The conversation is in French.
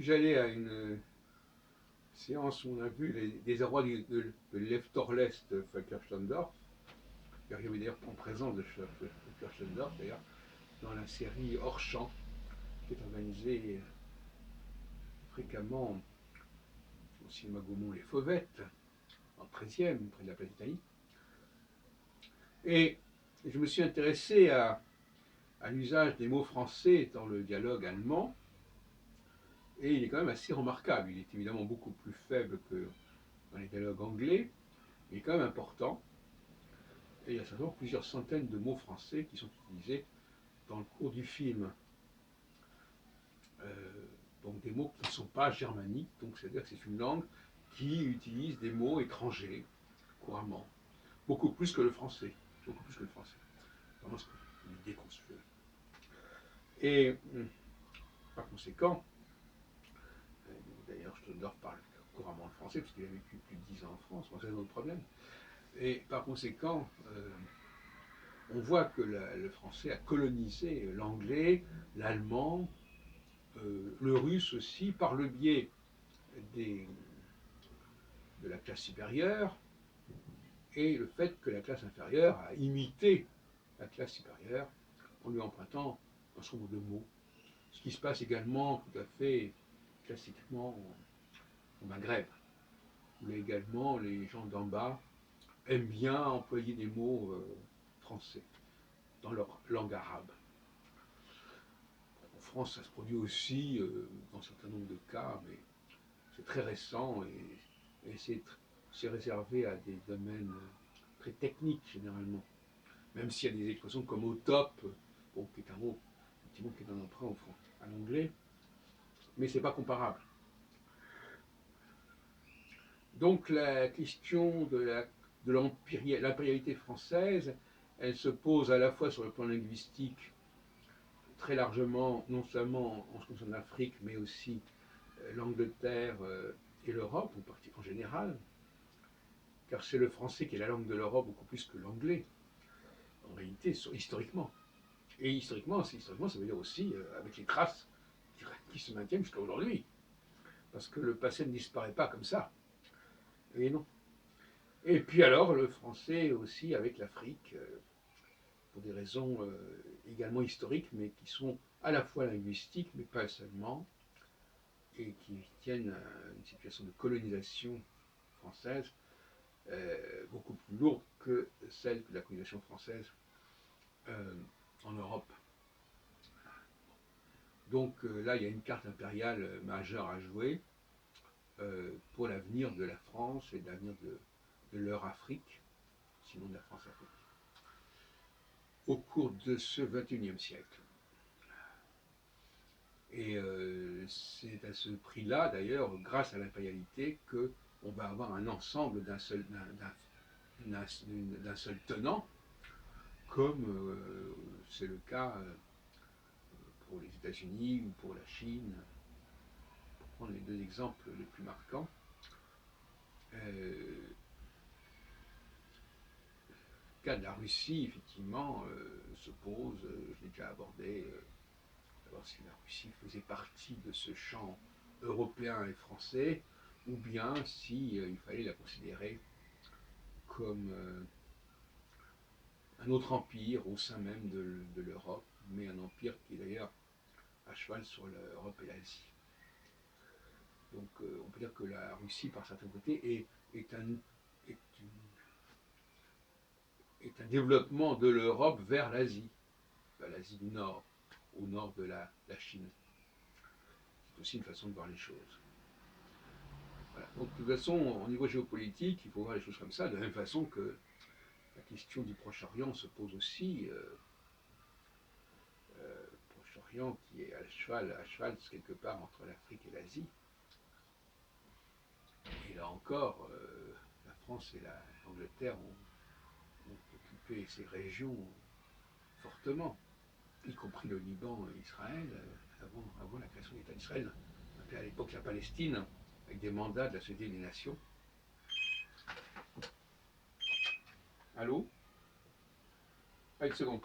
suis allé à une séance où on a vu des rois de Lev Torlest de Völkerschlendorf. Il y avait d'ailleurs en présence de Völkerschlendorf, d'ailleurs, dans la série Hors Champ, qui est organisée fréquemment au cinéma Gaumont Les Fauvettes, en 13e, près de la place d'Italie. Et je me suis intéressé à l'usage des mots français dans le dialogue allemand. Et il est quand même assez remarquable. Il est évidemment beaucoup plus faible que dans les dialogues anglais. Il est quand même important. Et il y a certainement plusieurs centaines de mots français qui sont utilisés dans le cours du film. Donc des mots qui ne sont pas germaniques, donc c'est-à-dire que c'est une langue qui utilise des mots étrangers couramment, beaucoup plus que le français, beaucoup plus que le français. Vraiment, c'est l'idée qu'on se fait. Et par conséquent, d'ailleurs, Stendorf parle couramment le français parce qu'il a vécu plus de 10 ans en France, c'est un autre problème. Et par conséquent, on voit que le français a colonisé l'anglais, l'allemand, le russe aussi, par le biais de la classe supérieure, et le fait que la classe inférieure a imité la classe supérieure en lui empruntant un certain nombre de mots. Ce qui se passe également tout à fait classiquement au Maghreb, où également les gens d'en bas aiment bien employer des mots français dans leur langue arabe. En France, ça se produit aussi dans un certain nombre de cas, mais c'est très récent et c'est réservé à des domaines très techniques généralement. Même s'il y a des expressions comme au top, bon, qui est un mot qui est un emprunt à l'anglais, mais c'est pas comparable. Donc la question de l'impérialité française, elle se pose à la fois sur le plan linguistique, très largement, non seulement en ce qui concerne l'Afrique, mais aussi l'Angleterre et l'Europe, en général, car c'est le français qui est la langue de l'Europe beaucoup plus que l'anglais, en réalité, historiquement. Et historiquement, ça veut dire aussi avec les traces qui se maintiennent jusqu'à aujourd'hui. Parce que le passé ne disparaît pas comme ça. Et non. Et puis alors, le français aussi avec l'Afrique, pour des raisons également historiques, mais qui sont à la fois linguistiques, mais pas seulement, et qui tiennent à une situation de colonisation française beaucoup plus lourde que celle de la colonisation française en Europe. Donc là, il y a une carte impériale majeure à jouer pour l'avenir de la France et l'avenir de leur Afrique, sinon de la France-Afrique, au cours de ce XXIe siècle. Et c'est à ce prix-là, d'ailleurs, grâce à l'impérialité, qu'on va avoir un ensemble d'un seul tenant, comme c'est le cas pour les États-Unis ou pour la Chine, pour prendre les deux exemples les plus marquants. Le cas de la Russie, effectivement, se pose, je l'ai déjà abordé, savoir si la Russie faisait partie de ce champ européen et français, ou bien si il fallait la considérer comme un autre empire au sein même de l'Europe, mais un empire qui est d'ailleurs à cheval sur l'Europe et l'Asie. Donc on peut dire que la Russie, par certains côtés, est un développement de l'Europe vers l'Asie du Nord, au nord de la Chine. C'est aussi une façon de voir les choses. Voilà. Donc de toute façon, au niveau géopolitique, il faut voir les choses comme ça, de la même façon que la question du Proche-Orient se pose aussi. Proche-Orient qui est à cheval quelque part entre l'Afrique et l'Asie. Et là encore, la France et l'Angleterre ont occupé ces régions fortement, y compris le Liban et Israël, avant la création de l'État d'Israël, on appelait à l'époque la Palestine, avec des mandats de la Société des Nations. Allô? Une seconde.